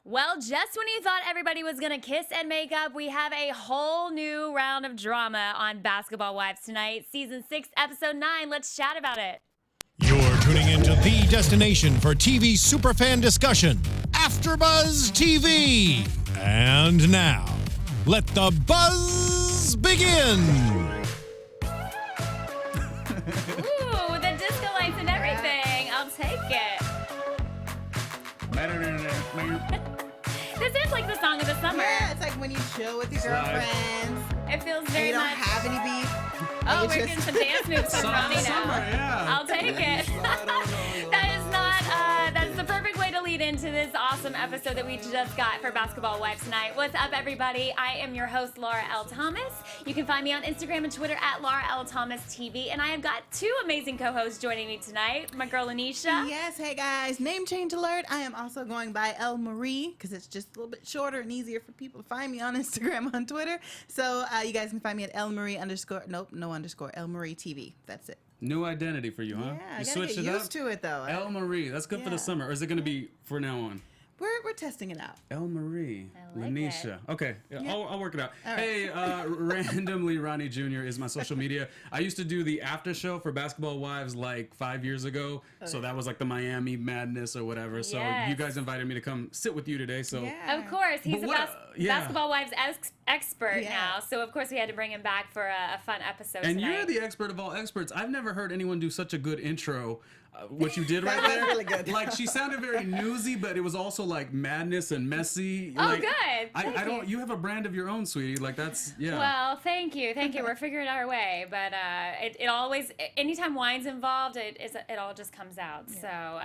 Well, just when you thought everybody was going to kiss and make up, we have a whole new round of drama on Basketball Wives tonight. Season 6, Episode 9. Let's chat about it. You're tuning into the destination for TV superfan discussion, AFTERBUZZ TV. And now, let the buzz begin. Ooh, the disco lights and everything. I'll take it. This is like the song of the summer. Yeah, it's like when you chill with your girlfriends. It feels And very you don't much. have any beef. Oh, You we're just- getting some dance moves from Ronnie now. yeah. I'll take it. That is not, that's the perfect way to lead into this awesome episode that we just got for Basketball Wives tonight. What's up, everybody? I am your host, Laura L. Thomas. You can find me on Instagram and Twitter at Laura L. Thomas TV. And I have got two amazing co-hosts joining me tonight. My girl, Lynneisha. Yes, hey guys. Name change alert. I am also going by El Marie because it's just a little bit shorter and easier for people to find me on Instagram, on Twitter. So you guys can find me at El Marie _, nope, no underscore, El Marie TV. That's it. New identity for you, huh? Yeah, I You gotta switched get it used up. to it though. El Marie, that's good for the Yeah. summer. Or is it going to be for now on? We're testing it out. El Marie, I like Lynneisha. Okay, yeah, Yeah. I'll work it out. All right. Hey, randomly Ronnie Jr. is my social media. I used to do the after show for Basketball Wives like 5 years ago. So that was like the Miami Madness or whatever. So Yes. you guys invited me to come sit with you today. So Yeah. Of course, he's But a what- yeah. Basketball Wives expert Yeah. now. So, of course, we had to bring him back for a fun episode And tonight. you're the expert of all experts. I've never heard anyone do such a good intro. What you did right That was there, really good. Like she sounded very newsy, but it was also like madness and messy. Oh, like, good. I Thank don't. You have a brand of your own, sweetie. Like that's yeah. Well, thank you. We're figuring our way, but it always, anytime wine's involved, it all just comes out. So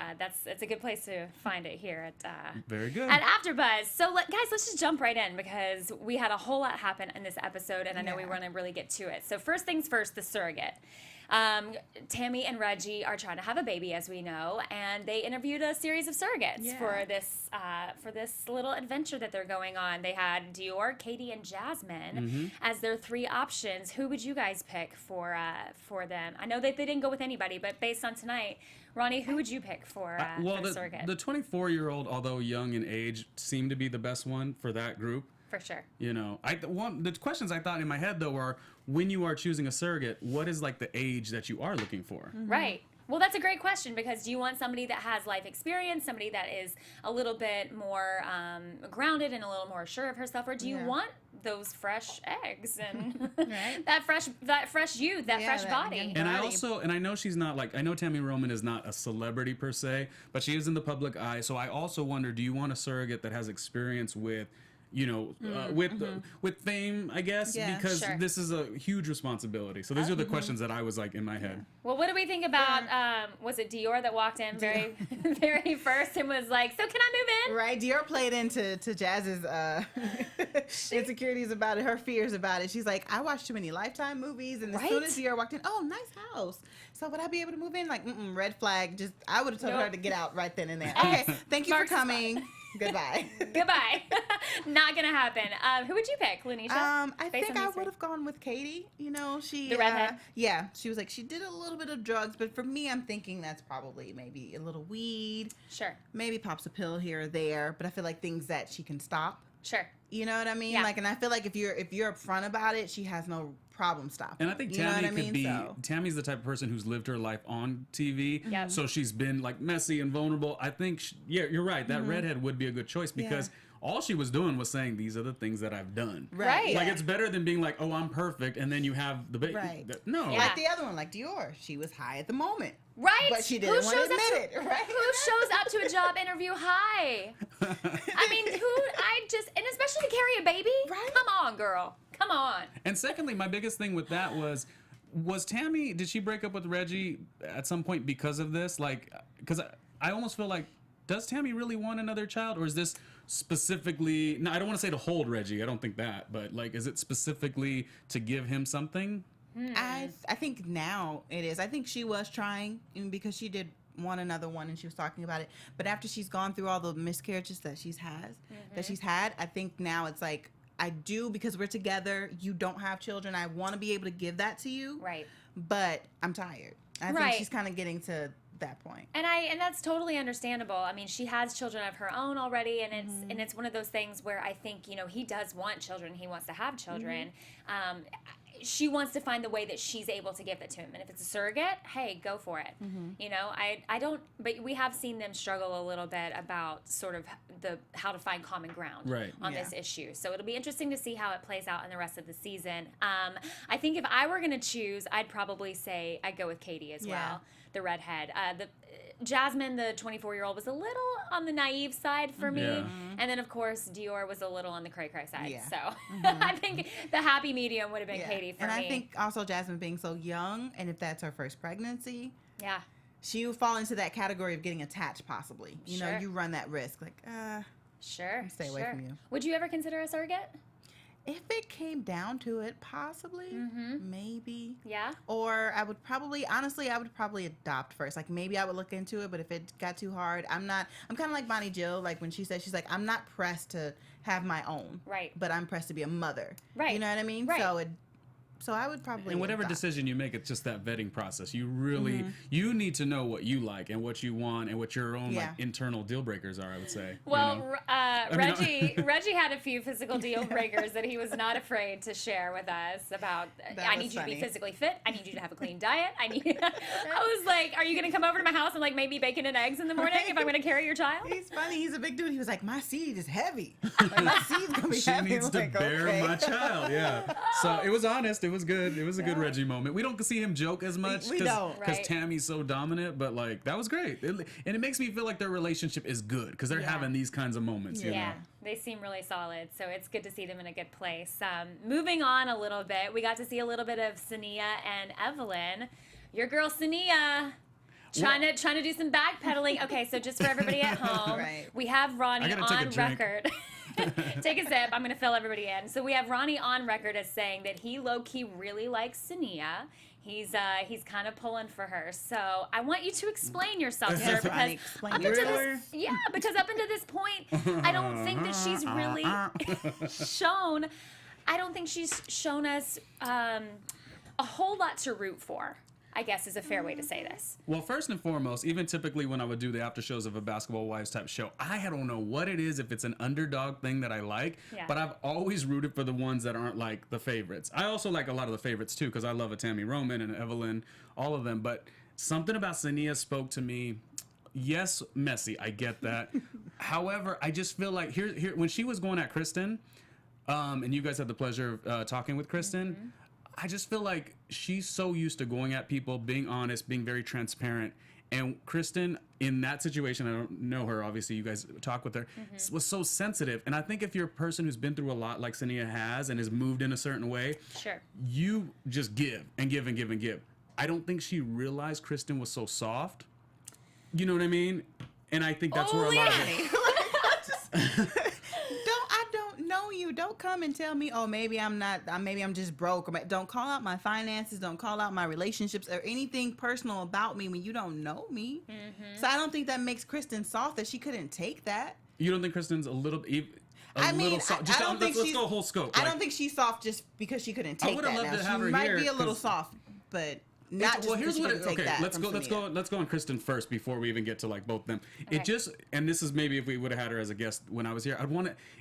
it's a good place to find it here at Very good. at AfterBuzz. So guys, let's just jump right in because we had a whole lot happen in this episode, and I know we Yeah. want to really get to it. So first things first, the surrogate. Tammy and Reggie are trying to have a baby, as we know, and they interviewed a series of surrogates Yeah. for this little adventure that they're going on. They had Dior, Katie, and Jasmine as their three options. Who would you guys pick for them? I know that they didn't go with anybody, but based on tonight, Ronnie, who would you pick for well, the surrogate? the 24-year-old, although young in age, seemed to be the best one for that group. For sure. You know, the questions I thought in my head though were, when you are choosing a surrogate, what is like the age that you are looking for? Right. Well, that's a great question because do you want somebody that has life experience, somebody that is a little bit more grounded and a little more sure of herself, or do you Yeah. want those fresh eggs and Right. that fresh youth, that Yeah, fresh that body? young And I body. also, and I know she's not like, I know Tammy Roman is not a celebrity per se, but she is in the public eye. So I also wonder, do you want a surrogate that has experience with, you know, with fame, I guess, Yeah. because Sure. this is a huge responsibility. So these are the questions that I was like in my head. Well, what do we think about? Was it Dior that walked in very first and was like, "So can I move in?" Right, Dior played into Jazz's insecurities about it, her fears about it. She's like, I watched too many Lifetime movies, and as soon Right? as Dior walked in, oh, nice house. So would I be able to move in? Like, red flag. Just I would have told her Nope. to get out right then and there. Okay, thank you Mark's for coming. Goodbye. Goodbye. Not gonna happen. Who would you pick, Lynneisha? I Based think on I these would have gone with Katie. You know, she The redhead? yeah, she was like she did a little bit of drugs, but for me, I'm thinking that's probably maybe a little weed, Sure. maybe pops a pill here or there. But I feel like things that she can stop. Sure. You know what I mean? Yeah. Like, and I feel like if you're upfront about it, she has no problem stopping. And I think You know Tammy what I mean? could be, So- Tammy's the type of person who's lived her life on TV. Yep. So she's been like messy and vulnerable. I think, yeah, you're right. That redhead would be a good choice because all she was doing was saying, these are the things that I've done. Right. Like, it's better than being like, oh, I'm perfect. And then you have the baby. Right. No. Yeah. Like the other one, like Dior, she was high at the moment. Right. But she Who didn't want to shows up admit it, right? Who shows up to a job interview high? I mean, and especially to carry a baby? Right. Come on, girl. Come on. And secondly, my biggest thing with that was Tammy, did she break up with Reggie at some point because of this? Like, because I almost feel like, does Tammy really want another child? Or is this specifically, no, I don't want to say to hold Reggie. I don't think that. But, like, is it specifically to give him something? I think now it is. I think she was trying because she did want another one and she was talking about it. But after she's gone through all the miscarriages that she's had, I think now it's like, I do because we're together. You don't have children. I want to be able to give that to you. Right. But I'm tired. I think Right. she's kind of getting to that point. And that's totally understandable. I mean, she has children of her own already, and it's one of those things where I think, you know, he does want children. He wants to have children. She wants to find the way that she's able to give it to him. And if it's a surrogate, hey, go for it. You know, I don't, but we have seen them struggle a little bit about sort of how to find common ground on this issue. So it'll be interesting to see how it plays out in the rest of the season. I think if I were going to choose, I'd probably say I'd go with Katie as well, the redhead. Jasmine, the 24-year-old, was a little on the naive side for me. And then, of course, Dior was a little on the cray-cray side. So I think the happy medium would have been Katie for me. And I think also Jasmine being so young, and if that's her first pregnancy, she would fall into that category of getting attached possibly. You know, you run that risk. Like, stay away from you. Would you ever consider a surrogate? If it came down to it, possibly, maybe. Yeah. Or I would probably, honestly, adopt first. Like, maybe I would look into it, but if it got too hard, I'm kind of like Bonnie Jill, like when she said, she's like, I'm not pressed to have my own. Right. But I'm pressed to be a mother. Right. You know what I mean? Right. So I would probably And whatever adopt. decision you make, it's just that vetting process. You really, you need to know what you like and what you want and what your own like internal deal breakers are, I would say. Well, you know? Reggie had a few physical deal breakers that he was not afraid to share with us about. I need you to be physically fit. I need you to have a clean diet. I was like, are you going to come over to my house and like make me bacon and eggs in the morning if I'm going to carry your child? He's funny. He's a big dude. He was like, my seed is heavy. Like, my seed's going to be heavy. She needs to bear my child. Yeah. So it was honest. It was good. It was a good Reggie moment. We don't see him joke as much We don't. because Tammy's so dominant, but like that was great. And it makes me feel like their relationship is good because they're having these kinds of moments. You know? They seem really solid, so it's good to see them in a good place. Moving on a little bit, we got to see a little bit of Sonia and Evelyn. Your girl Sonia trying to do some backpedaling. Okay, so just for everybody at home, we have Ronnie on record. Take a sip. I'm going to fill everybody in. So we have Ronnie on record as saying that he low-key really likes Sonia. He's kind of pulling for her. So I want you to explain yourself, sir, because because up until this point, I don't think that she's really shown. I don't think she's shown us a whole lot to root for, I guess is a fair way to say this. Well, first and foremost, even typically when I would do the after shows of a Basketball Wives type show, I don't know what it is, if it's an underdog thing that I like, but I've always rooted for the ones that aren't like the favorites. I also like a lot of the favorites too, because I love a Tammy Roman and Evelyn, all of them, but something about Sonia spoke to me. Yes, messy, I get that. However, I just feel like here when she was going at Kristen, and you guys had the pleasure of talking with Kristen, I just feel like she's so used to going at people, being honest, being very transparent. And Kristen, in that situation, I don't know her, obviously you guys talk with her, was so sensitive. And I think if you're a person who's been through a lot like Sonia has and has moved in a certain way, you just give and give and give and give. I don't think she realized Kristen was so soft. You know what I mean? And I think that's where a lot of it... I don't know you. Don't come and tell me, oh, maybe I'm not, maybe I'm just broke. Or don't call out my finances. Don't call out my relationships or anything personal about me when you don't know me. So I don't think that makes Kristen soft, that she couldn't take that. You don't think Kristen's a little soft? I don't think let's go whole scope. I don't think she's soft just because she couldn't take that. I would have loved to have her here. She here. might be a little soft, but... Not just here's what take that let's go on Kristen first before we even get to like both of them. Okay. It just, and this is maybe if we would have had her as a guest when I was here,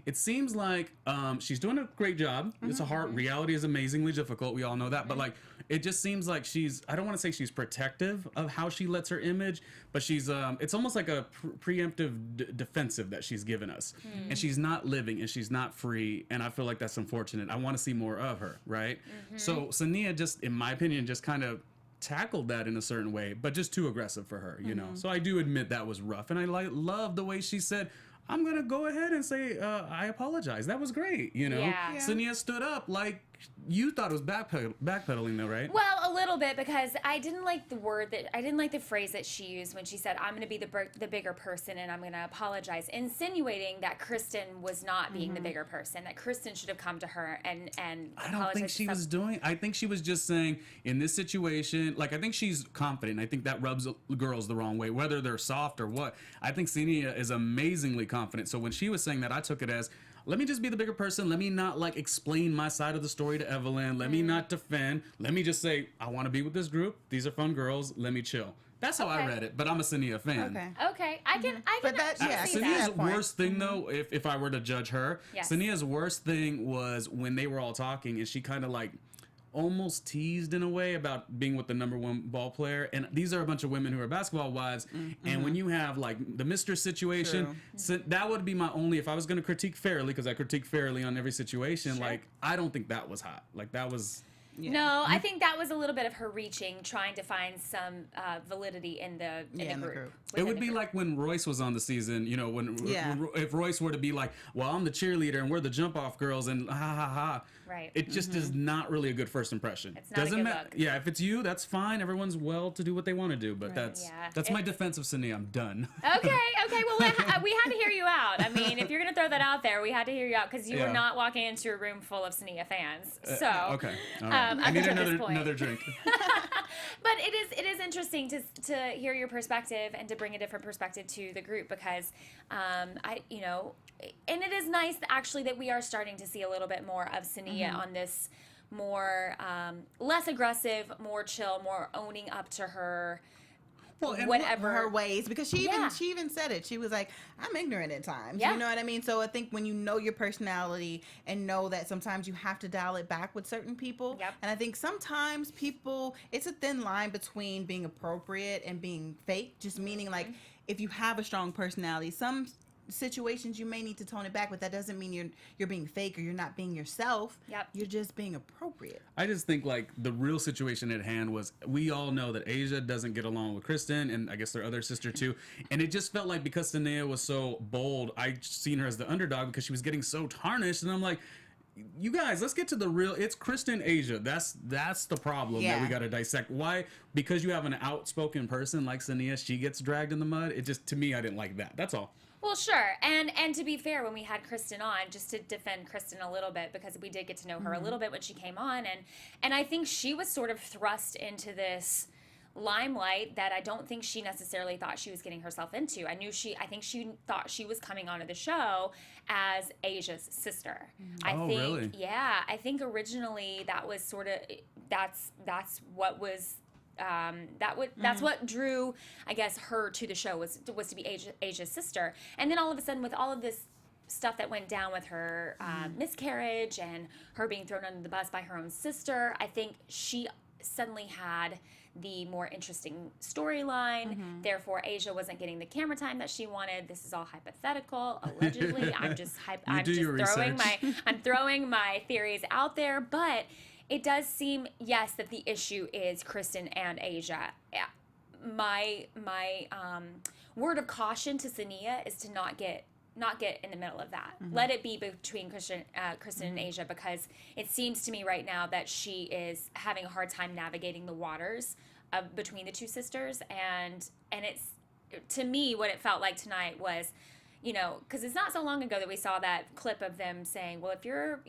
it seems like she's doing a great job. It's a hard, reality is amazingly difficult, we all know that, but like it just seems like I don't want to say she's protective of how she lets her image, but she's it's almost like a preemptive defensive that she's given us. And she's not living and she's not free, and I feel like that's unfortunate. I want to see more of her, right? So Sonia just, in my opinion, just kind of tackled that in a certain way, but just too aggressive for her, you know. So I do admit that was rough, and I love the way she said, I'm gonna go ahead and say I apologize. That was great, you know. Sonia stood up like you thought it was backpedaling though, right? Well, a little bit, because I didn't like the phrase that she used when she said, I'm going to be the bigger person and I'm going to apologize, insinuating that Kristen was not being the bigger person, that Kristen should have come to her and I don't think she was doing. I think she was just saying, in this situation, like, I think she's confident. I think that rubs girls the wrong way, whether they're soft or what. I think Sonia is amazingly confident. So when she was saying that, I took it as, let me just be the bigger person. Let me not like explain my side of the story to Evelyn. Let me not defend. Let me just say, I want to be with this group. These are fun girls. Let me chill. That's how I read it, but I'm a Sonia fan. Okay, I can But that- actually yeah, see Sonia's that. worst thing, though, if I were to judge her, Yes. Sonia's worst thing was when they were all talking and she kind of like almost teased in a way about being with the #1 ball player. And these are a bunch of women who are basketball wives. And when you have like the Mr. situation, so that would be my only, if I was going to critique fairly, because I critique fairly on every situation, like I don't think that was hot. Like that was... Yeah. No, I think that was a little bit of her reaching, trying to find some validity in the group. It would be like when Royce was on the season, you know, when if Royce were to be like, well, I'm the cheerleader and we're the jump off girls and ha ha ha. Right. It just is not really a good first impression. It's not a good look. Yeah, if it's you, that's fine. Everyone's well to do what they want to do, but that's my defense of Sonia. I'm done. Okay. Well, we had to hear you out. I mean, if you're going to throw that out there, we had to hear you out because you were not walking into a room full of Sonia fans. So okay. All right. I need another drink. But it is interesting to hear your perspective and to bring a different perspective to the group because and it is nice actually that we are starting to see a little bit more of Sonia on this more less aggressive, more chill, more owning up to her. And whatever her ways, because she even said it. She was like, I'm ignorant at times. You know what I mean? So I think when you know your personality and know that sometimes you have to dial it back with certain people. And I think sometimes people, it's a thin line between being appropriate and being fake, just meaning like if you have a strong personality, some situations you may need to tone it back, but that doesn't mean you're being fake or you're not being yourself. You're just being appropriate. I just think like the real situation at hand was we all know that Asia doesn't get along with Kristen and I guess their other sister too, and it just felt like because Sonia was so bold, I seen her as the underdog because she was getting so tarnished, and I'm like, you guys, let's get to the real. It's Kristen, Asia. That's the problem that we got to dissect. Why? Because you have an outspoken person like Sonia, she gets dragged in the mud. It just, to me, I didn't like that. That's all. Well, sure. And to be fair, when we had Kristen on, just to defend Kristen a little bit, because we did get to know her a little bit when she came on, and I think she was sort of thrust into this limelight that I don't think she necessarily thought she was getting herself into. I think she thought she was coming onto the show as Asia's sister. Really? Yeah, I think originally that was sort of that's what was that's what drew, I guess, her to the show was to be Asia's sister. And then all of a sudden, with all of this stuff that went down with her miscarriage and her being thrown under the bus by her own sister, I think she suddenly had the more interesting storyline. Therefore, Asia wasn't getting the camera time that she wanted. This is all hypothetical, allegedly. I'm just throwing my theories out there, but it does seem, yes, that the issue is Kristen and Asia. My word of caution to Sonia is to not get in the middle of that. Let it be between Kristen and Asia, because it seems to me right now that she is having a hard time navigating the waters between the two sisters, and it's, to me, what it felt like tonight was, because it's not so long ago that we saw that clip of them saying, well, if you're,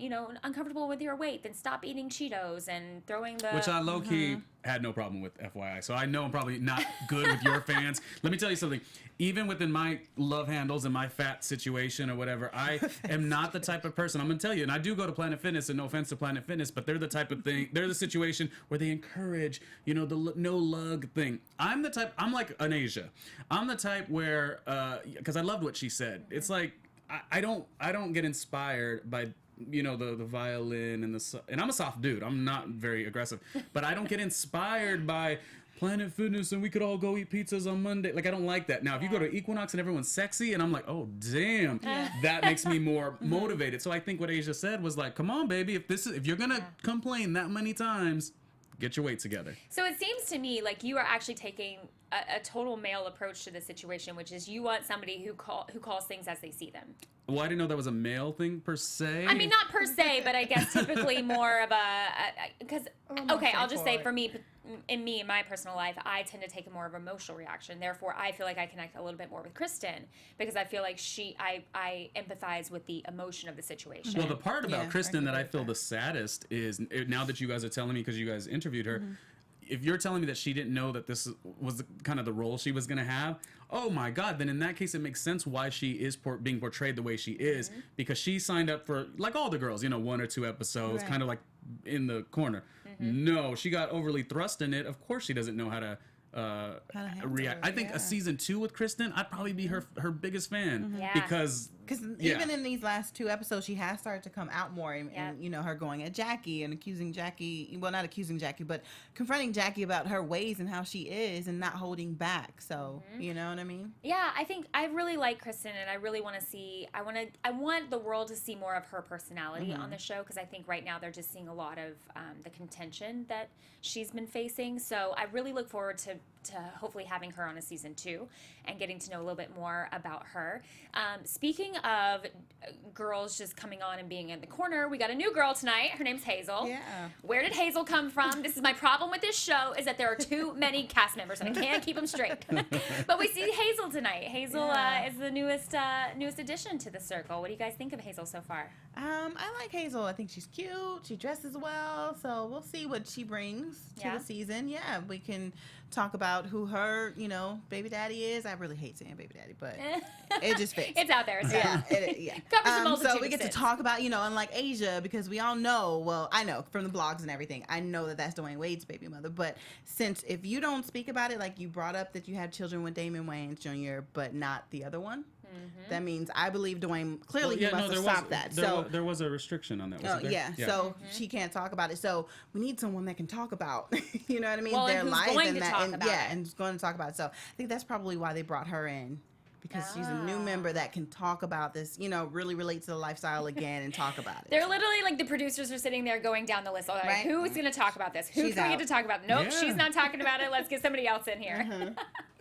uncomfortable with your weight, then stop eating Cheetos and throwing the... Which I low-key had no problem with, FYI. So I know I'm probably not good with your fans. Let me tell you something. Even within my love handles and my fat situation or whatever, I am not the type of person, I'm going to tell you, and I do go to Planet Fitness, and no offense to Planet Fitness, but they're the type of thing, they're the situation where they encourage, the no lug thing. I'm like an Asia. I'm the type where, because I loved what she said. It's like, I don't get inspired by the violin and I'm a soft dude. I'm not very aggressive, but I don't get inspired by Planet Fitness and we could all go eat pizzas on Monday. Like, I don't like that. Now, if you go to Equinox and everyone's sexy and I'm like, oh damn, that makes me more motivated. So I think what Asia said was like, come on, baby, if you're gonna complain that many times, get your weight together. So it seems to me like you are actually taking a total male approach to the situation, which is you want somebody who calls things as they see them. Well, I didn't know that was a male thing per se. I mean, not per se, but I guess typically more of because okay, I'll just say for me, in my personal life, I tend to take a more of an emotional reaction. Therefore, I feel like I connect a little bit more with Kristen because I feel like I empathize with the emotion of the situation. Well, the part about Kristen that I feel the saddest is, now that you guys are telling me because you guys interviewed her, if you're telling me that she didn't know that this was kind of the role she was going to have, oh my God, then in that case, it makes sense why she is being portrayed the way she is, because she signed up for, like all the girls, 1 or 2 episodes, kind of like in the corner. No, she got overly thrust in it. Of course she doesn't know how to react. I think a season 2 with Kristen, I'd probably be her biggest fan, because even in these last 2 episodes, she has started to come out more, and her going at Jackie and accusing Jackie, well, not accusing Jackie, but confronting Jackie about her ways and how she is and not holding back. So you know what I mean? Yeah, I think I really like Kristen, and I really want to see. I want the world to see more of her personality on the show, because I think right now they're just seeing a lot of the contention that she's been facing. So I really look forward to hopefully having her on a season 2 and getting to know a little bit more about her. Speaking of girls just coming on and being in the corner, we got a new girl tonight. Her name's Hazel. Yeah. Where did Hazel come from? This is my problem with this show, is that there are too many cast members and I can't keep them straight. But we see Hazel tonight. Hazel is the newest addition to the circle. What do you guys think of Hazel so far? I like Hazel. I think she's cute. She dresses well. So we'll see what she brings to the season. Yeah, we can talk about who her, baby daddy is. I really hate saying baby daddy, but it just fits. It's out there. So. Yeah. Covers a multitude so we of get to sins. talk about, unlike Asia, because we all know, well, I know from the blogs and everything, I know that that's Dwayne Wade's baby mother. But since if you don't speak about it, like you brought up that you have children with Damon Wayans Jr., but not the other one, that means I believe Dwayne clearly he must have stopped that. There was a restriction on that. Oh yeah, so she can't talk about it. So we need someone that can talk about, you know what I mean, well, their and who's lives going and to that, talk and about it. and who's going to talk about it. So I think that's probably why they brought her in. Because she's a new member that can talk about this, really relate to the lifestyle again and talk about it. They're literally like the producers are sitting there going down the list. Like, Right. Who's going to talk about this? Who She's can we out. get to talk about it? Nope, Yeah. she's not talking about it. Let's get somebody else in here.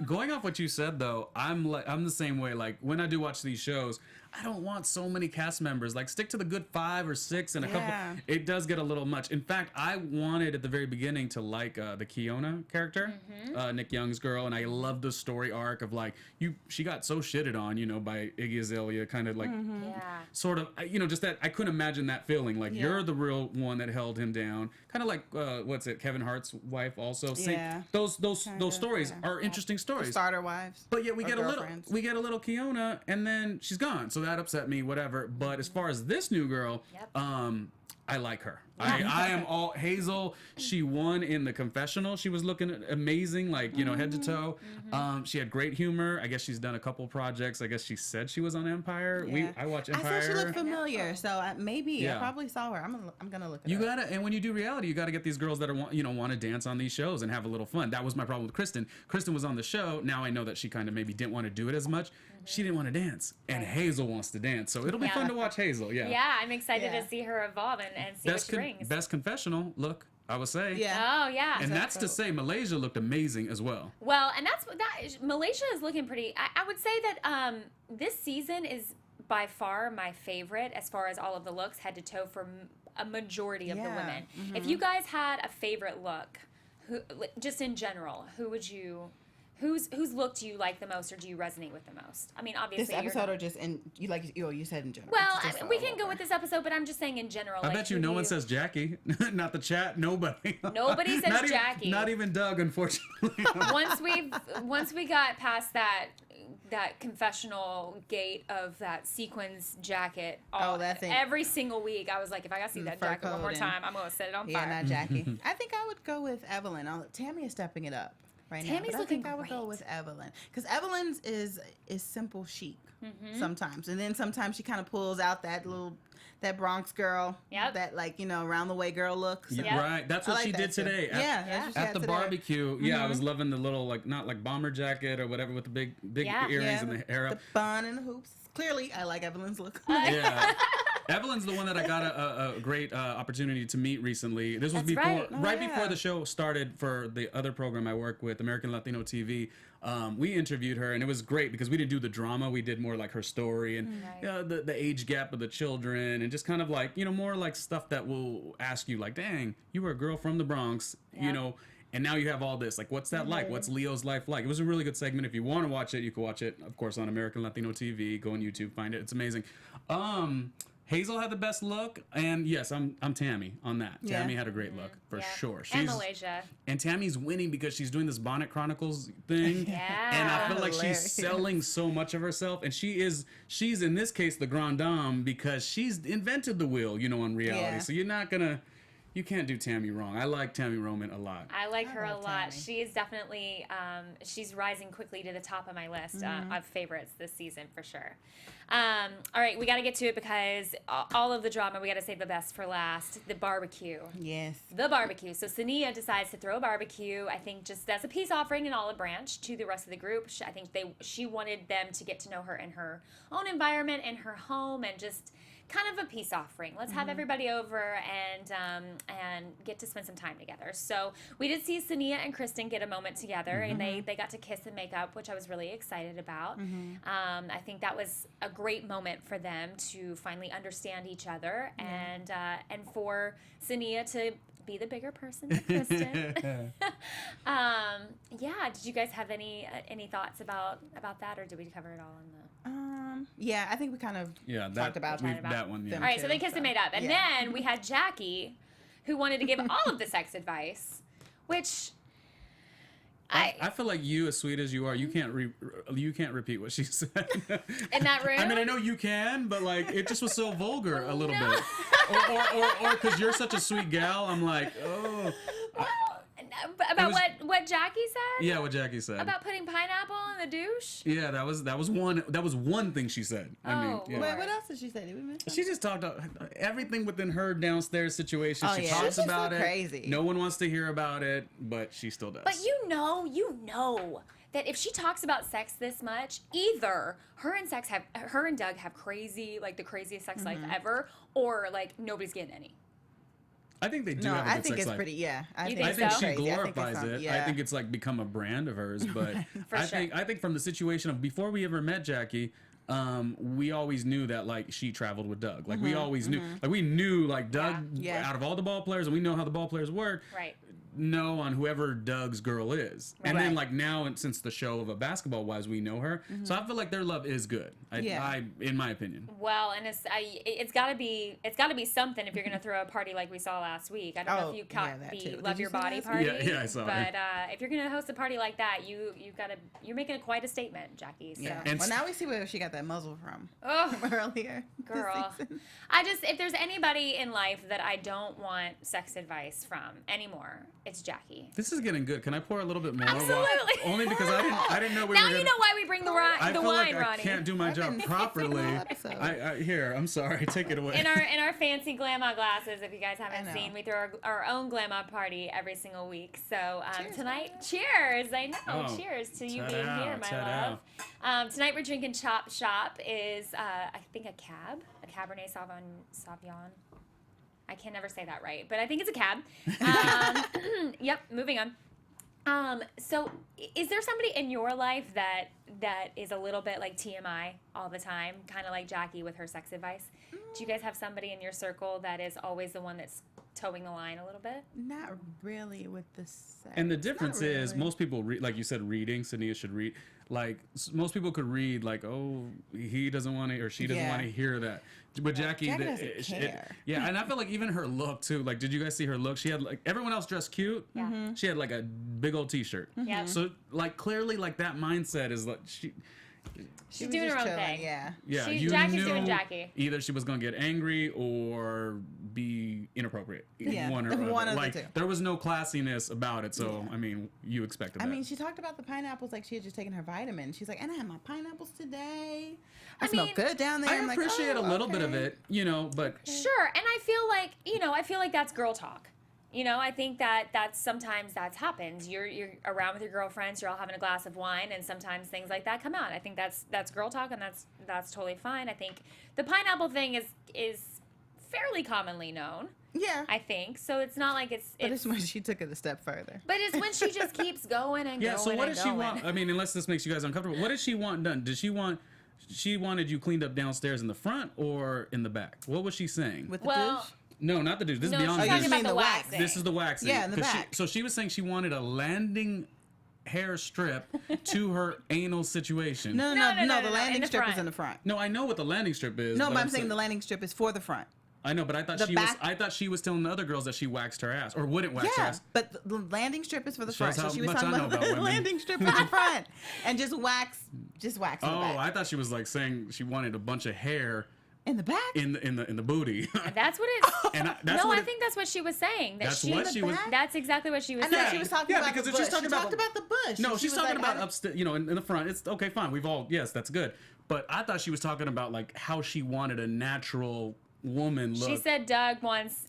Going off what you said, though, I'm the same way. Like, when I do watch these shows, I don't want so many cast members. Like, stick to the good 5 or 6 and a couple. It does get a little much. In fact, I wanted at the very beginning to like the Kiona character, Nick Young's girl, and I loved the story arc of like she got so shitted on, by Iggy Azalea, kind of like sort of, just that I couldn't imagine that feeling. Like you're the real one that held him down. Kind of like Kevin Hart's wife also. Those stories are interesting stories. The starter wives. But yet we or get girlfriends. a little Kiona, and then she's gone. So that upset me, whatever. But as far as this new girl, I like her. I am all Hazel. She won in the confessional. She was looking amazing, like head to toe. She had great humor. I guess she's done a couple projects. I guess she said she was on Empire. Yeah. I watch Empire. I said she looked familiar, so maybe I Yeah. probably saw her. I'm gonna look. You it up. gotta, and when you do reality, you gotta get these girls that are want to dance on these shows and have a little fun. That was my problem with Kristen. Kristen was on the show. Now I know that she kind of maybe didn't want to do it as much. She didn't want to dance, and Hazel wants to dance. So it'll be fun to watch Hazel. Yeah. Yeah, I'm excited to see her evolve and see what she brings. Best confessional look, I would say. Oh yeah. And that's to say Malaysia looked amazing as well. Well, and Malaysia is looking pretty. I would say that this season is by far my favorite as far as all of the looks, head to toe, for a majority of the women. If you guys had a favorite look, just in general, whose look do you like the most, or do you resonate with the most? I mean, obviously This episode or just in you said in general. Well, we can go with this episode, but I'm just saying in general. I bet you no one says Jackie. Not the chat. Nobody. Nobody says Jackie. Not even Doug, unfortunately. once we got past that confessional gate of that sequins jacket, that thing. every single week I was like, if I gotta see that fur jacket one more coat time, I'm gonna set it on Yeah, fire. not Jackie. I think I would go with Evelyn. Tammy is stepping it up right Tammy's now. But looking I think I would go great. with Evelyn, because Evelyn's is simple chic sometimes, and then sometimes she kind of pulls out that Bronx girl, that around the way girl look. So. Yep. Right. That's what I like she that did too. today. That's what she At had the today. barbecue. Yeah, I was loving the little not like bomber jacket or whatever with the big earrings and the hair up. The bun and the hoops. Clearly, I like Evelyn's look. Yeah. Evelyn's the one that I got a great opportunity to meet recently. This was before the show started for the other program I work with, American Latino TV. We interviewed her, and it was great because we didn't do the drama. We did more like her story and the age gap of the children, and just kind of like, more like stuff that will ask you like, dang, you were a girl from the Bronx, and now you have all this. Like, what's that like? What's Leo's life like? It was a really good segment. If you want to watch it, you can watch it, of course, on American Latino TV. Go on YouTube, find it. It's amazing. Hazel had the best look, and yes, I'm Tammy on that. Yeah. Tammy had a great look for sure. And Malaysia. And Tammy's winning because she's doing this Bonnet Chronicles thing. Yeah. And I feel like Hilarious. she's selling so much of herself, and she's in this case the grande dame because she's invented the wheel, on reality. Yeah. So you can't do Tammy wrong. I like Tammy Roman a lot. I like her a love lot. Tammy. She is definitely, she's rising quickly to the top of my list of favorites this season for sure. All right, we got to get to it because all of the drama, we got to save the best for last. The barbecue. Yes. The barbecue. So Sonia decides to throw a barbecue, I think just as a peace offering and olive branch to the rest of the group. I think she wanted them to get to know her in her own environment, in her home, and just kind of a peace offering. Let's have everybody over and get to spend some time together. So we did see Sonia and Kristen get a moment together, and they got to kiss and make up, which I was really excited about. I think that was a great moment for them to finally understand each other and for Sonia to be the bigger person than Kristen. Did you guys have any thoughts about that, or did we cover it all in the... Yeah, I think we kind of talked about that one. Yeah. All right, so they kissed and made up. And then we had Jackie, who wanted to give all of the sex advice, which I feel like you, as sweet as you are, you can't repeat what she said. In that room? I mean, I know you can, but like it just was so vulgar a little bit. Or because you're such a sweet gal, I'm like, oh. About what Jackie said? Yeah, what Jackie said. About putting pineapple in the douche? Yeah, that was one thing she said. I mean, yeah. Wait, what else did she say? Did we miss something? She just talked about everything within her downstairs situation. Oh, She yeah. talks She's just about so it. crazy. No one wants to hear about it, but she still does. But you know that if she talks about sex this much, either her and Doug have crazy, like the craziest sex life ever, or like nobody's getting any. I think they do No, have a I good think sex it's life. pretty. Yeah, You think think I think so? she crazy. I think glorifies it's it. yeah. I think it's like become a brand of hers. But For I sure. think from the situation of before we ever met Jackie, we always knew that like she traveled with Doug. Like we always knew. Like we knew like Doug Yeah. out of all the ball players, and we know how the ball players work. Right. Know on whoever Doug's girl is, and then Right. like now, and since the show of a Basketball Wives, we know her. So I feel like their love is good. Yeah. In my opinion. Well, and it's got to be something if you're going to throw a party like we saw last week. I don't know Oh, if you caught yeah, that the too. Love Did you Your see Body last party. week? Yeah, I saw it. But if you're going to host a party like that, you're making quite a statement, Jackie. So. Yeah. And Well, now we see where she got that muzzle from Oh, earlier. this girl. season. If there's anybody in life that I don't want sex advice from anymore, it's Jackie. This is getting good. Can I pour a little bit more? Absolutely. Only because I didn't know we Now were you gonna, know why we bring the I wine, feel like Ronnie. I can't do my I've job been properly. sipping all episode. Here, I'm sorry. Take it away. In our fancy Glamour glasses, if you guys haven't I know. seen, we throw our own Glamour party every single week. So Cheers, tonight, cheers! I know, Oh, cheers to you ta-da, being here, my ta-da. love. Tonight we're drinking Chop Shop is I think a Cabernet Sauvignon. I can never say that right, but I think it's a cab. Yep. Moving on. So is there somebody in your life that is a little bit like TMI all the time, kind of like Jackie with her sex advice? Do you guys have somebody in your circle that is always the one that's towing the line a little bit? Not really with the sex. And the difference Not is, really. most people read, like you said, reading. Sonia should read. Like most people could read, like, oh, he doesn't want to, or she doesn't Yeah. want to hear that. But Jackie, Jackie doesn't care. yeah, and I feel like even her look too. Like, did you guys see her look? She had like everyone else dressed cute. Yeah. Mm-hmm. She had like a big old T-shirt. Yeah. So like clearly, like that mindset is like She She's was doing her just own chilling, thing. Yeah. Yeah, Jackie's knew doing Jackie. Either she was gonna get angry or be inappropriate. Yeah, one or other. one of the like two. there was no classiness about it. So I mean, you expected that. I mean, she talked about the pineapples like she had just taken her vitamin. She's like, and I had my pineapples today. I smell mean, good down there. I I'm like, appreciate oh, a little bit of okay. it, but Sure, and I feel like that's girl talk. I think that's sometimes that's happens. You're around with your girlfriends, you're all having a glass of wine, and sometimes things like that come out. I think that's girl talk, and that's totally fine. I think the pineapple thing is fairly commonly known. Yeah. I think so. It's not like it's. But it's when she took it a step further. But it's when she just keeps going and yeah. going. So what and does she going. want? I mean, unless this makes you guys uncomfortable, what does she want done? Did she want? She wanted you cleaned up downstairs in the front or in the back? What was she saying? With the Well, douche? No, not the douche. This no, is beyond she's the talking douche. about the the wax. waxing. This is the waxing. Yeah, in the 'Cause back. so she was saying she wanted a landing hair strip to her anal situation. No. The landing in the strip is front. in the front. No, I know what the landing strip is. No, but I'm saying the landing strip is for the front. I know, but I thought I thought she was telling the other girls that she waxed her ass or wouldn't wax her Yeah, ass. but the landing strip is for the Shows front. So how she was much talking I know about about the women. landing strip in the front and just wax in the back. I thought she was like saying she wanted a bunch of hair In the back? in the booty. That's what it's. And I think that's what she was saying. That That's she, what she was. That's exactly what she was I know saying. she was talking about because the if she's bush. talking She about talked about the bush. No, She she's was talking like, about upstairs, in the front. It's okay, fine. We've all, yes, that's good. But I thought she was talking about like how she wanted a natural woman look. She said Doug wants.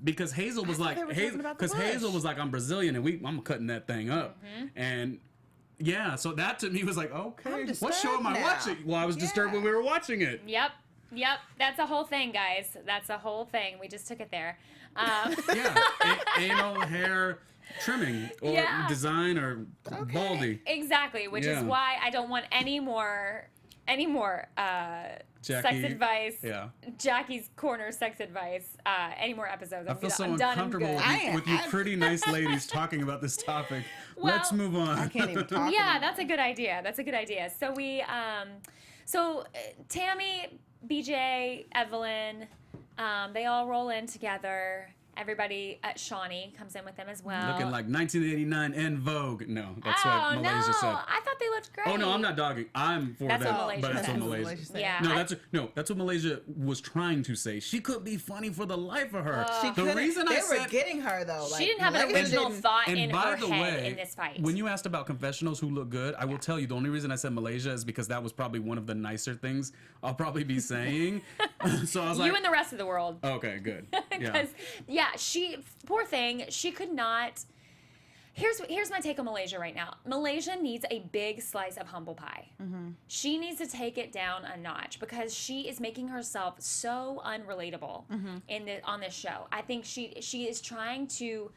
Because Hazel was like, they were talking about the because Hazel bush. was like, I'm Brazilian and I'm cutting that thing up. And yeah, so that to me was like, okay, I'm what show am I disturbed now. watching? Well, I was disturbed when we were watching it. Yep. That's a whole thing, guys. That's a whole thing. We just took it there. Yeah, anal hair trimming or Yeah. design or baldy. Exactly, which is Yeah. why I don't want any more sex Jackie, advice. Yeah. Jackie's Corner sex advice. Any more episodes? I feel so I'm done. I'm uncomfortable good. with you pretty nice ladies talking about this topic. Well, Let's move on. I can't even talk. Yeah, anymore. that's a good idea. So we, Tammy, BJ, Evelyn, they all roll in together. Everybody, Shawnee comes in with them as well. Looking like 1989 en Vogue. No, that's oh what no! Malaysia said. I thought they looked great. Oh no, I'm not dogging. I'm for That's them, what Malaysia but that's said. what Malaysia. Malaysia said. Yeah. That's what Malaysia was trying to say. She could be funny for the life of her. She the couldn't- reason they I were said, getting her though. Like, She didn't have an Malaysia original didn't- thought and in by her the head way, in this fight. when you asked about confessionals who look good, I will tell you the only reason I said Malaysia is because that was probably one of the nicer things I'll probably be saying. So I was like, you and the rest of the world. okay, good. Yeah. Because she poor thing, she could not. Here's my take on Malaysia right now. Malaysia needs a big slice of humble pie. She needs to take it down a notch because she is making herself so unrelatable on this show. I think she is trying to.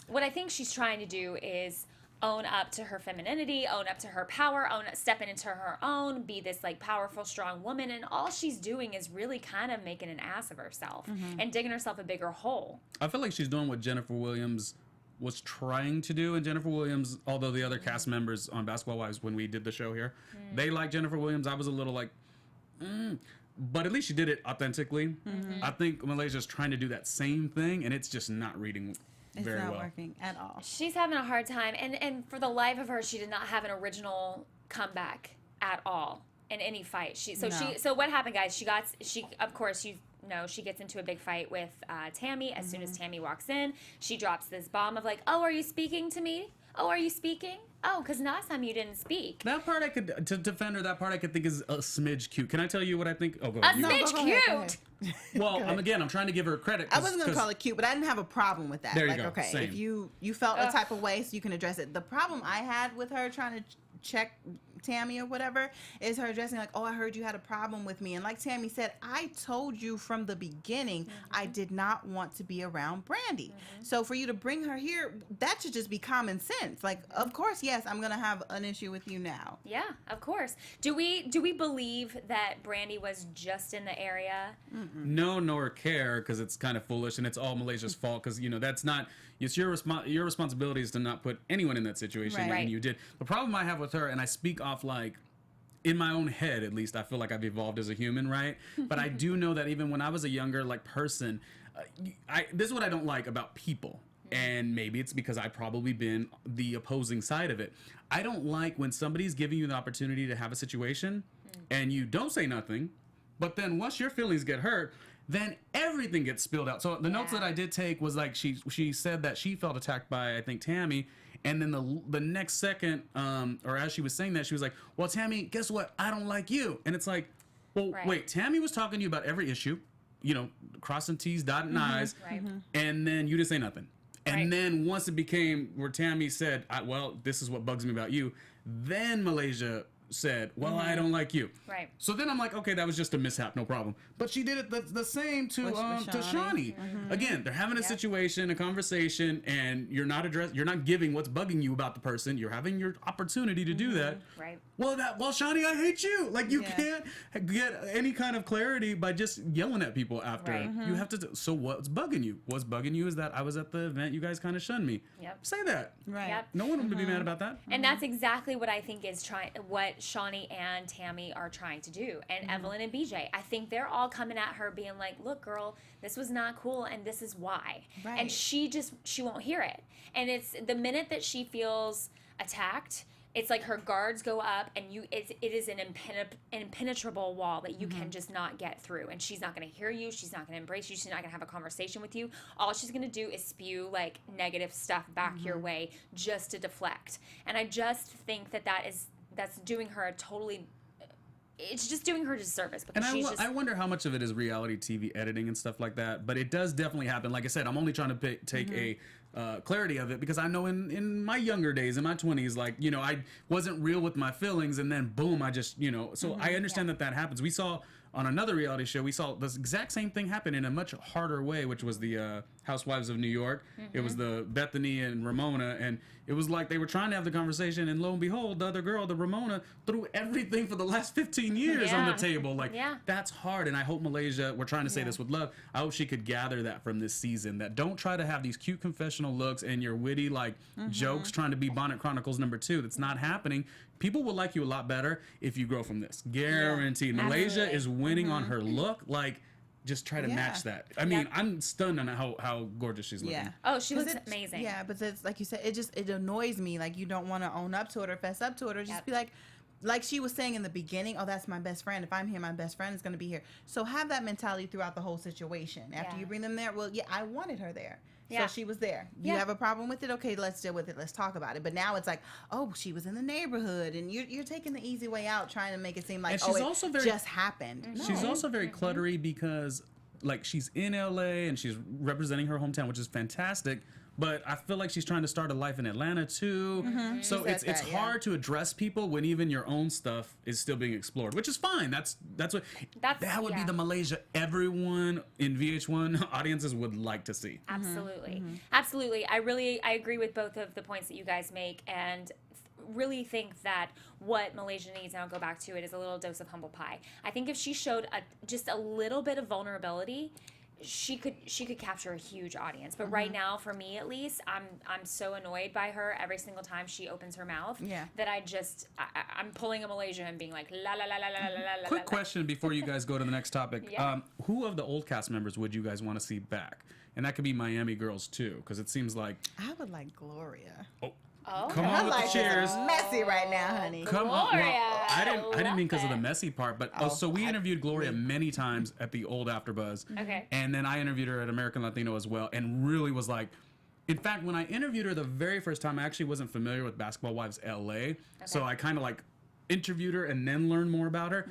What I think she's trying to do is own up to her femininity, own up to her power, stepping into her own, be this like powerful, strong woman, and all she's doing is really kind of making an ass of herself and digging herself a bigger hole. I feel like she's doing what Jennifer Williams was trying to do, and Jennifer Williams, although the other cast members on Basketball Wives when we did the show here, they like Jennifer Williams. I was a little like, but at least she did it authentically. I think Malaysia's trying to do that same thing, and it's just not reading It's very not well. working at all. She's having a hard time, and for the life of her, she did not have an original comeback at all in any fight. So what happened, guys? She of course she gets into a big fight with Tammy. As soon as Tammy walks in, she drops this bomb of like, "Oh, are you speaking to me? Oh, are you speaking? Oh, because last time you didn't speak." That part I could, to defend her, that part I could think is a smidge cute. Can I tell you what I think? Oh, go A ahead. smidge go cute. ahead. Well, I'm trying to give her credit. I wasn't gonna call it cute, but I didn't have a problem with that. There you like, go, okay, same. if you felt a type of way, so you can address it. The problem I had with her trying to check Tammy or whatever is her addressing like, "Oh, I heard you had a problem with me," and like Tammy said, I told you from the beginning I did not want to be around Brandy. So for you to bring her here, that should just be common sense. Like, of course, yes, I'm gonna have an issue with you now. Yeah, of course. Do we believe that Brandy was just in the area? No, nor care, because it's kind of foolish and it's all Malaysia's fault. Because that's not. It's your responsibility is to not put anyone in that situation, Right. and you did. The problem I have with her, and I speak off like. In my own head, at least, I feel like I've evolved as a human, right? But I do know that even when I was a younger person, this is what I don't like about people. And maybe it's because I've probably been the opposing side of it. I don't like when somebody's giving you the opportunity to have a situation and you don't say nothing, but then once your feelings get hurt, then everything gets spilled out. So the notes that I did take was like she said that she felt attacked by, I think, Tammy. And then the next second, or as she was saying that, she was like, "Well, Tammy, guess what? I don't like you." And it's like, well, wait, Tammy was talking to you about every issue, crossing T's, dotting I's, and then you didn't say nothing. And then once it became where Tammy said, well, this is what bugs me about you, then Malaysia said, well, I don't like you. Right. So then I'm like, okay, that was just a mishap, no problem. But she did it the same to Shawnee. Again, they're having a situation, a conversation, and you're not giving what's bugging you about the person. You're having your opportunity to do that. Right. Well, Shawnee, I hate you. Like, you can't get any kind of clarity by just yelling at people after. Right. You have to. So what's bugging you? What's bugging you is that I was at the event. You guys kind of shunned me. Yep. Say that. Right. Yep. No one would be mad about that. And that's exactly what I think is what Shawnee and Tammy are trying to do. And Evelyn and BJ, I think they're all coming at her being like, look, girl, this was not cool and this is why. Right. And she won't hear it. And it's the minute that she feels attacked, it's like her guards go up and it is an impenetrable wall that you can just not get through. And she's not going to hear you. She's not going to embrace you. She's not going to have a conversation with you. All she's going to do is spew like negative stuff back your way just to deflect. And I just think that's doing her a totally... It's just doing her disservice because And I wonder how much of it is reality TV editing and stuff like that. But it does definitely happen. Like I said, I'm only trying to take a clarity of it because I know in my younger days, in my 20s, like, you know, I wasn't real with my feelings, and then boom, I just, you know. So I understand that happens. We saw on another reality show, we saw the exact same thing happen in a much harder way, which was the Housewives of New York. It was the Bethany and Ramona, and it was like they were trying to have the conversation, and lo and behold, the other girl, the Ramona, threw everything for the last 15 years on the table. Like, that's hard, and I hope Malaysia, we're trying to say this with love, I hope she could gather that from this season, that don't try to have these cute confessional looks and your witty, like, jokes trying to be Bonnet Chronicles #2. That's not happening. People will like you a lot better if you grow from this. Guaranteed. Malaysia is winning on her look. Like, just try to match that. I mean, I'm stunned on how gorgeous she's looking. Yeah. Oh, she looks amazing. Yeah, but it's like you said, it annoys me. Like, you don't want to own up to it or fess up to it or just be like she was saying in the beginning, oh, that's my best friend. If I'm here, my best friend is going to be here. So have that mentality throughout the whole situation. After you bring them there, well, yeah, I wanted her there. So she was there. You have a problem with it? Okay, let's deal with it. Let's talk about it. But now it's like, oh, she was in the neighborhood, and you're taking the easy way out, trying to make it seem like, it just happened. She's also very cluttery because, like, she's in LA and she's representing her hometown, which is fantastic. But I feel like she's trying to start a life in Atlanta too. So it's hard to address people when even your own stuff is still being explored, which is fine. That would be the Malaysia everyone in VH1 audiences would like to see. Absolutely. Absolutely. I agree with both of the points that you guys make, and really think that what Malaysia needs, and I'll go back to it, is a little dose of humble pie. I think if she showed just a little bit of vulnerability, she could capture a huge audience. But right now, for me at least, I'm so annoyed by her every single time she opens her mouth that I'm pulling a Malaysia and being like, la la la la la la la. Quick question before you guys go to the next topic. Who of the old cast members would you guys want to see back? And that could be Miami girls too, because it seems like I would like Gloria. Come on with the cheers. Messy right now, honey. Come on. Well, I didn't mean because of the messy part, but so we interviewed Gloria many times at the old AfterBuzz. Okay. And then I interviewed her at American Latino as well, and really was like, in fact, when I interviewed her the very first time, I actually wasn't familiar with Basketball Wives LA, so I kind of like interviewed her and then learned more about her.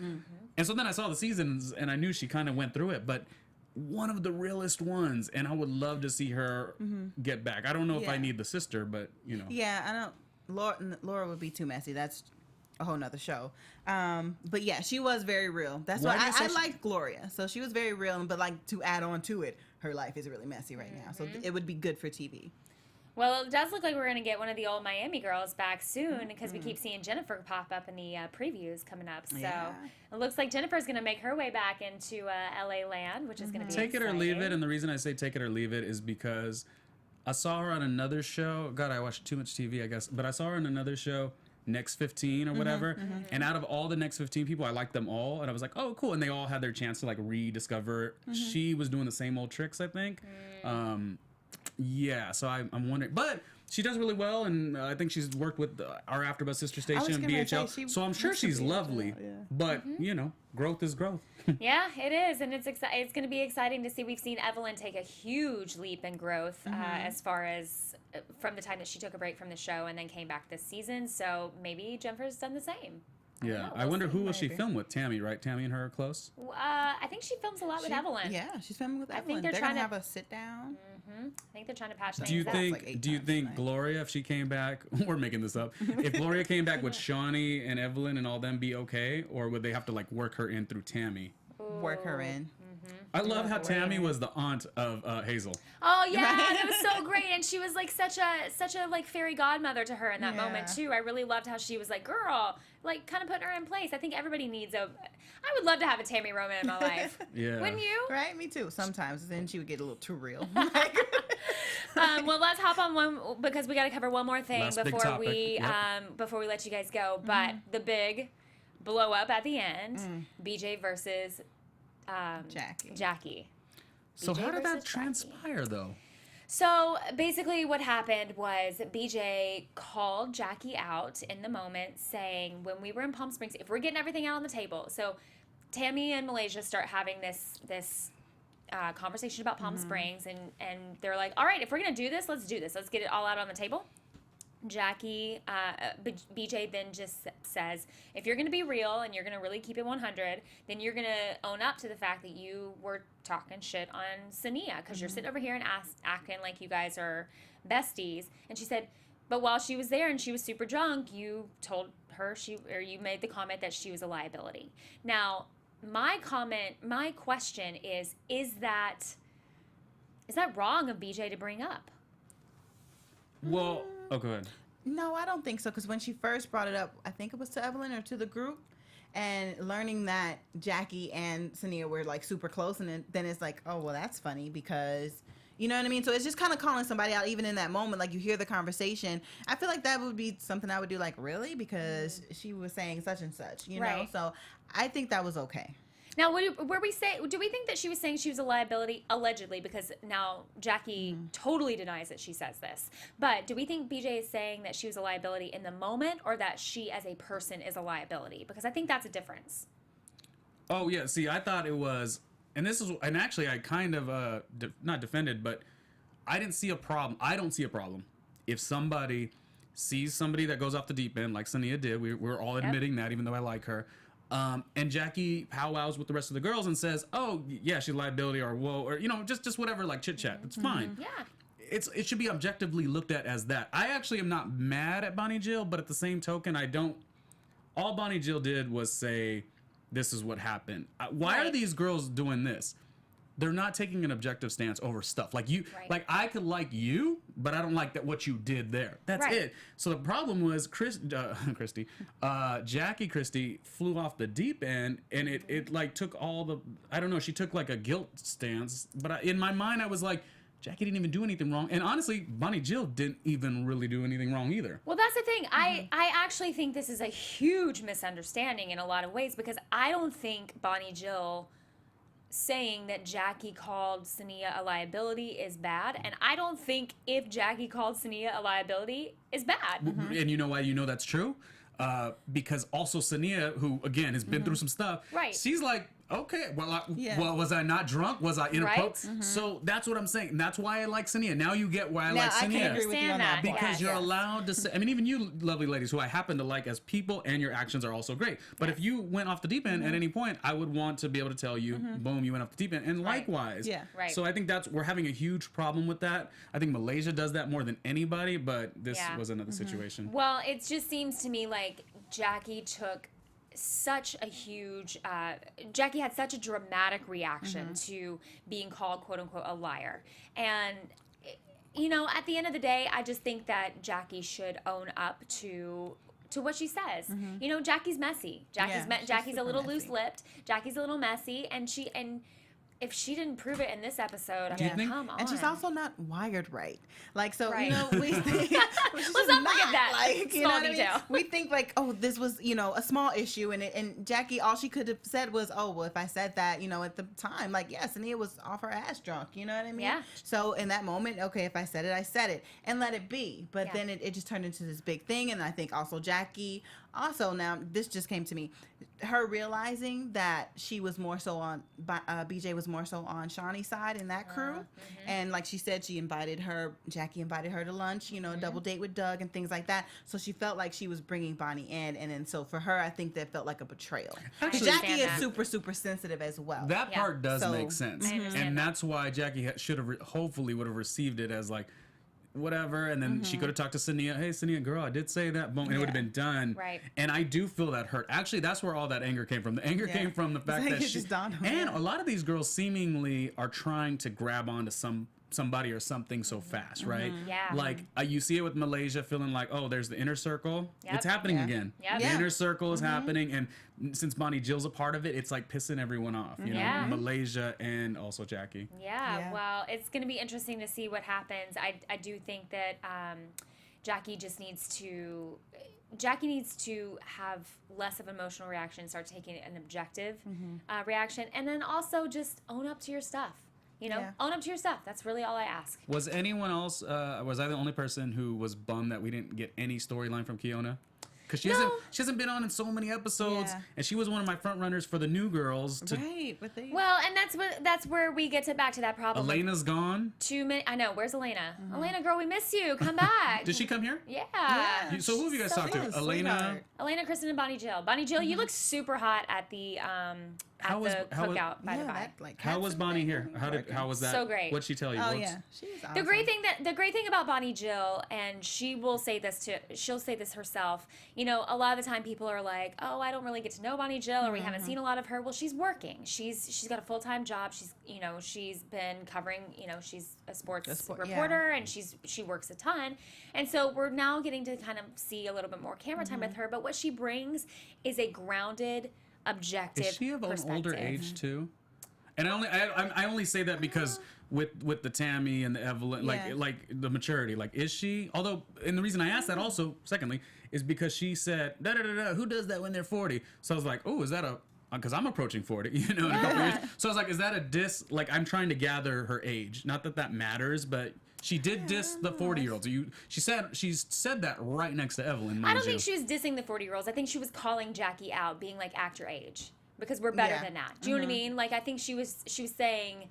And so then I saw the seasons, and I knew she kind of went through it, but one of the realest ones, and I would love to see her get back. I don't know if I need the sister, but you know. Yeah, I don't. Laura would be too messy. That's a whole nother show. But yeah, she was very real. That's why I liked Gloria. So she was very real, but like to add on to it, her life is really messy right now. So it would be good for TV. Well, it does look like we're going to get one of the old Miami girls back soon, because we keep seeing Jennifer pop up in the previews coming up. So it looks like Jennifer's going to make her way back into LA land, which is going to be Take it or leave it. And the reason I say take it or leave it is because I saw her on another show. God, I watched too much TV, I guess. But I saw her on another show, Next 15 or whatever. And out of all the Next 15 people, I liked them all. And I was like, oh, cool. And they all had their chance to like rediscover. She was doing the same old tricks, I think. Yeah, so I'm wondering, but she does really well, and I think she's worked with our AfterBuzz sister station, BHL. So I'm sure she's lovely, but you know, growth is growth. Yeah, it is, and it's going to be exciting to see. We've seen Evelyn take a huge leap in growth as far as from the time that she took a break from the show and then came back this season. So maybe Jennifer's done the same. Yeah, know, I wonder see, who will she maybe. film with. Tammy, right? Tammy and her are close. I think she films a lot with Evelyn. Yeah, she's filming with I think Evelyn. they're They're trying gonna to- have a sit down. I think they're trying to patch things Do you up. like think? 8 Do you times think tonight. Gloria, if she came back, we're making this up. If Gloria came back, would Shawnee and Evelyn and all them be okay, or would they have to like work her in through Tammy? Work her in. I love how Tammy was the aunt of Hazel. Oh yeah, that was so great, and she was like such a like fairy godmother to her in that moment Yeah. too. I really loved how she was like, girl, like kind of putting her in place. I think everybody needs a. I would love to have a Tammy Roman in my life. Yeah. Wouldn't you? Right, me too. Sometimes then she would get a little too real. Well, let's hop on one because we got to cover one more thing Last big before topic. we Yep. before we let you guys go. But the big blow up at the end, BJ versus Jackie. So BJ how did that versus Jackie. transpire though? So basically, what happened was BJ called Jackie out in the moment, saying, when we were in Palm Springs, if we're getting everything out on the table. So Tammy and Malaysia start having this conversation about Palm Springs, and they're like, all right, if we're going to do this, let's do this. Let's get it all out on the table. BJ then just says, if you're going to be real and you're going to really keep it 100, then you're going to own up to the fact that you were talking shit on Sonia because you're sitting over here and acting like you guys are besties. And she said, but while she was there and she was super drunk, you told her you made the comment that she was a liability. Now, my question is that wrong of BJ to bring up? Well, oh, go ahead. No, I don't think so. Because when she first brought it up, I think it was to Evelyn or to the group, and learning that Jackie and Sonia were like super close, and then it's like, oh well, that's funny because you know what I mean. So it's just kind of calling somebody out, even in that moment. Like you hear the conversation. I feel like that would be something I would do. Like really, because she was saying such and such, you know. Right. So I think that was okay. Now, do we think that she was saying she was a liability, allegedly, because now Jackie totally denies that she says this. But do we think BJ is saying that she was a liability in the moment, or that she as a person is a liability? Because I think that's a difference. Oh yeah, see, I thought it was, and actually I kind of not defended, but I didn't see a problem. I don't see a problem if somebody sees somebody that goes off the deep end, like Sonia did. We're all admitting that, even though I like her. And Jackie powwows with the rest of the girls and says, "Oh yeah, she's a liability," or "Whoa," or just whatever, like chit chat. It's fine. Yeah. It should be objectively looked at as that. I actually am not mad at Bonnie Jill, but at the same token, I don't. All Bonnie Jill did was say, "This is what happened." Why are Right. these girls doing this? They're not taking an objective stance over stuff. Like you, Right. like I could like you, but I don't like that what you did there. That's Right. it. So the problem was Jackie Christie flew off the deep end, and it like took all the, I don't know, she took like a guilt stance, but in my mind I was like, Jackie didn't even do anything wrong, and honestly, Bonnie Jill didn't even really do anything wrong either. Well, that's the thing. I actually think this is a huge misunderstanding in a lot of ways, because I don't think Bonnie Jill saying that Jackie called Sonia a liability is bad, and I don't think if Jackie called Sonia a liability is bad. And you know why you know that's true? Because also Sonia, who again has been through some stuff, Right. she's like, okay, well, Yeah. well, was I not drunk? Was I inappropriate? Right. So that's what I'm saying. And that's why I like Sonia. Now you get why I Now like I Sonia. can agree with you on that. Understand that, part. Because you're Yes. allowed to say, I mean, even you lovely ladies who I happen to like as people, and your actions are also great. But if you went off the deep end at any point, I would want to be able to tell you, boom, you went off the deep end. And Right. likewise. Yeah. Right. So I think we're having a huge problem with that. I think Malaysia does that more than anybody, but this Yeah. was another situation. Well, it just seems to me like Jackie took such a huge Jackie had such a dramatic reaction to being called quote unquote a liar, and at the end of the day, I just think that Jackie should own up to what she says. Jackie's messy. Yeah, she's Jackie's a super little messy. loose-lipped. Jackie's a little messy, and if she didn't prove it in this episode, I mean, think- come on. And she's also not wired right. Like, so, Right. we think... Let's not forget that Like, small what I mean? detail. We think, like, oh, this was, a small issue. And Jackie, all she could have said was, oh, well, if I said that, at the time, like, yes, Sonia was off her ass drunk. You know what I mean? Yeah. So, in that moment, okay, if I said it, I said it. And let it be. But Yeah. then it just turned into this big thing. And I think also Jackie... Also, now, this just came to me. Her realizing that she was more so on... BJ was more more so on Shawnee's side in that crew. And like she said, Jackie invited her to lunch, you know, a double date with Doug and things like that. So she felt like she was bringing Bonnie in. And then so for her, I think that felt like a betrayal. Actually, Jackie is that. super, super sensitive as well. That part does So, make sense. I understand And that. that's why Jackie should have, hopefully would have received it as like, whatever, and then she could have talked to Sonia. Hey, Sonia, girl, I did say that, boom, and it would have been done. Right. And I do feel that hurt. Actually, that's where all that anger came from. The anger came from the fact like that it just dawned on and her. a lot of these girls seemingly are trying to grab onto somebody or something so fast, right? Yeah. Like you see it with Malaysia, feeling like, oh, there's the inner circle. Yep. It's happening Yeah. again. Yep. The Yeah. inner circle is happening, and since Bonnie Jill's a part of it, it's like pissing everyone off. You know, Yeah. Malaysia and also Jackie. Yeah, well, it's going to be interesting to see what happens. I do think that Jackie needs to have less of an emotional reaction, start taking an objective reaction, and then also just own up to your stuff. You know, own up to your stuff. That's really all I ask. Was anyone else? Was I the only person who was bummed that we didn't get any storyline from Kiona? Because she hasn't been on in so many episodes, Yeah. and she was one of my front runners for the new girls. To Right, but they Well, and that's where we get back to that problem. Elena's gone. Too many. I know. Where's Elena? Elena, girl, we miss you. Come back. Did she come here? Yeah. So who have you guys talked to? yes, Elena. sweetheart. Elena, Kristen, and Bonnie Jill. Bonnie Jill, you look super hot at the How was- cookout. By the by. that, like, How was Bonnie here? How was that? So great. What'd she tell you? Oh What's- yeah, she's awesome. The great thing about Bonnie Jill, and she'll say this herself. You know, a lot of the time people are like, "Oh, I don't really get to know Bonnie Jill, or we haven't seen a lot of her." Well, she's working. She's got a full-time job. She's been covering. She's a sports reporter, and she works a ton. And so we're now getting to kind of see a little bit more camera time with her. But what she brings is a grounded, objective Is she of an perspective. older age too? And I only say that because with the Tammy and the Evelyn, Yeah. like the maturity, like is she? Although, and the reason I asked that also, secondly, is because she said who does that when they're 40? So I was like, oh, is that a? Because I'm approaching 40, in a couple years. So I was like, is that a diss? Like I'm trying to gather her age. Not that matters, but. She did diss the 40-year-olds. She said that right next to Evelyn. I don't think she was dissing the 40-year-olds. I think she was calling Jackie out, being like, act your age, because we're better than that. Do you know what I mean? Like, I think she was saying.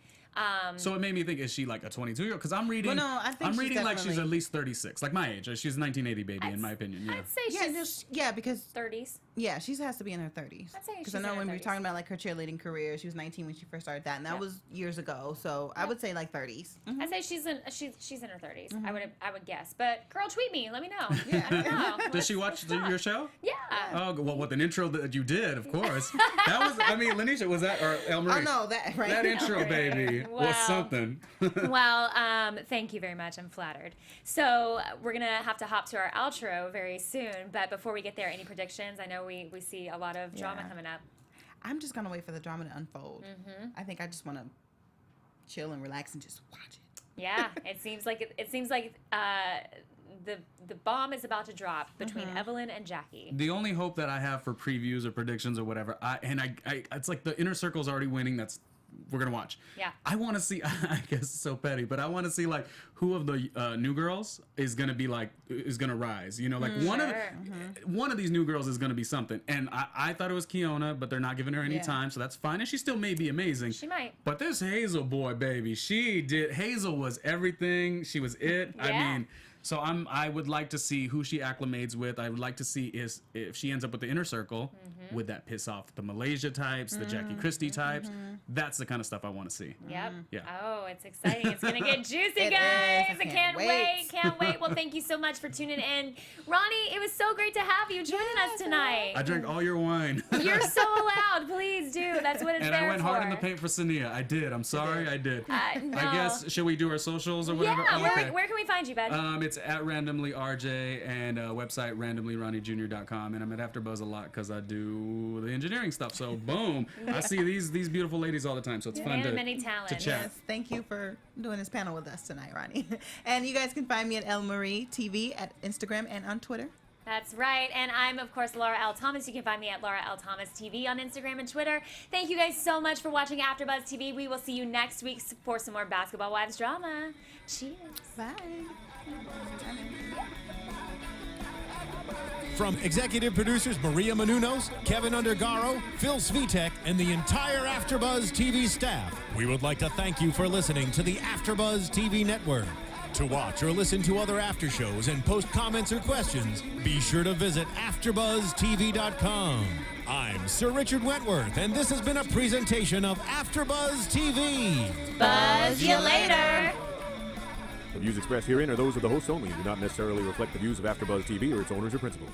So it made me think, is she like a 22-year-old? Because I'm reading. Well, no, I think I'm she's reading like she's definitely- at least 36, like my age. She's a 1980 baby, in my opinion. Yeah. I'd say she's because 30s. she has to be in her 30s. I'd say Because she's I know in her when we were 30s. talking about like her cheerleading career, she was 19 when she first started that, and that was years ago. So I would say like 30s. I'd say she's in her 30s. I would guess. But girl, tweet me. Let me know. I don't know. Does she watch your show? Yeah. Oh well, with an intro that you did, of course. That was. I mean, Lynneisha, was that or El Marie? Oh no, that right. That intro, baby, was Wow. something. Well, thank you very much. I'm flattered. So we're gonna have to hop to our outro very soon. But before we get there, any predictions? I know we see a lot of drama coming up. I'm just gonna wait for the drama to unfold. I think I just want to chill and relax and just watch it. Yeah, it seems like the bomb is about to drop between Evelyn and Jackie. The only hope that I have for previews or predictions or whatever, it's like the inner circle's already winning. We're gonna watch. Yeah. I want to see. I guess it's so petty, but I want to see like who of the new girls is gonna rise. You know, like one of these new girls is gonna be something. And I thought it was Kiona, but they're not giving her any time, so that's fine. And she still may be amazing. She might. But this Hazel boy, baby, Hazel was everything. She was it. Yeah. I mean. So I would like to see who she acclimates with. I would like to see if she ends up with the inner circle, would that piss off the Malaysia types, the Jackie Christie types? That's the kind of stuff I want to see. Yep. Yeah. Oh, it's exciting. It's going to get juicy, It guys. is. I can't wait. Can't wait. Well, thank you so much for tuning in. Ronnie, it was so great to have you joining us tonight. I drank all your wine. You're so allowed. Please do. That's what it's And there I went for. hard in the paint for Sonia. I did. I'm sorry. I did. No. I guess, should we do our socials or whatever? Yeah. Oh, okay. Where can we find you, bud? It's at randomly RJ and website randomlyronniejr.com, and I'm at AfterBuzz a lot because I do the engineering stuff. So boom, I see these beautiful ladies all the time. So it's fun to many talents. to chat. Yes, thank you for doing this panel with us tonight, Ronnie. And you guys can find me at El Marie TV at Instagram and on Twitter. That's right. And I'm, of course, Laura L. Thomas. You can find me at Laura L. Thomas TV on Instagram and Twitter. Thank you guys so much for watching AfterBuzz TV. We will see you next week for some more Basketball Wives drama. Cheers. Bye. From executive producers Maria Menounos, Kevin Undergaro, Phil Svitek, and the entire AfterBuzz TV staff, we would like to thank you for listening to the AfterBuzz TV network. To watch or listen to other after shows and post comments or questions, be sure to visit AfterBuzzTV.com. I'm Sir Richard Wentworth, and this has been a presentation of AfterBuzz TV. Buzz you later. The views expressed herein are those of the hosts only and do not necessarily reflect the views of AfterBuzz TV or its owners or principals.